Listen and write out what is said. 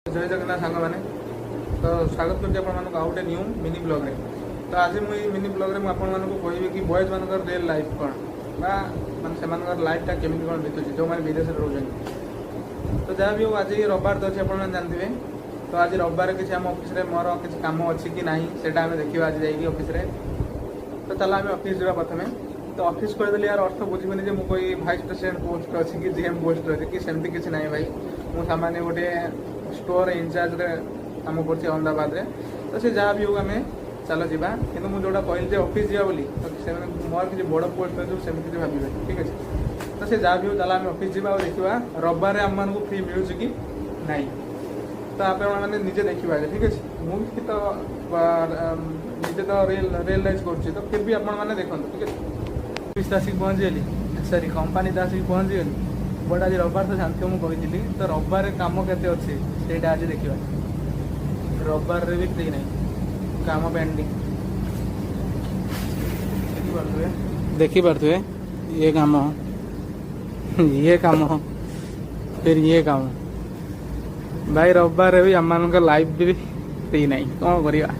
जय जगन्नाथ सांग मैंने तो स्वागत करके आप गोटे न्यू मिनी ब्लॉग रे। तो आज मुझे मिनी ब्लॉग रे कहबी कि बॉयज मान रियल लाइफ कौन मानते लाइफटा केमी कौन बीतुची जो मैंने विदेश में रोज। तो जहाँ भी हो आज रविवार तो अच्छे आप जानते। तो आज रविवार किसी आम ऑफिस मोर किसी कम अच्छी कि ना से देखा आज जाइए ऑफिस रे। तो चल आम ऑफिस जावा प्रथम। तो ऑफिस कहदेली यार अर्थ बुझेनि जे मुझे भाइस प्रेसिडेंट पोस्ट अच्छी कि जीएम पोस्ट अच्छी कि सेमती किसी ना भाई मुझे सामान्य गोटे स्टोर इंचार्ज रे काम कर अहमदाबाद रे। तो से जहाँ भी हो आम चल जावा कि मुझे जोटा कहली ऑफिस जावा बोली तो मोर किसी बड़ पोस्ट अच्छे सेमती किसी भावे ठीक अच्छे। तो से जहाँ भी हो चल आम ऑफिस जावा और देखा रविवार आम मानक फ्री मिलूँ कि ना। तो आप मैंने निजे देखा ठीक अच्छे मुझे तो निजे तो रियलाइज कर तो फिर भी आपने देखो ठीक है। ऑफिस आसिक पहुँचीगली सरी कंपानी तो आसिक पहुँचीगली बट आज रविवार तो जानते हो मुझे कही तो रविवार कम केते अच्छे से आज देखा रविवार भी फ्री ना काम पेंडिंग देखिपे ये काम फिर ये काम भाई रविवार भी आम लाइफ भी फ्री ना कौन करवा।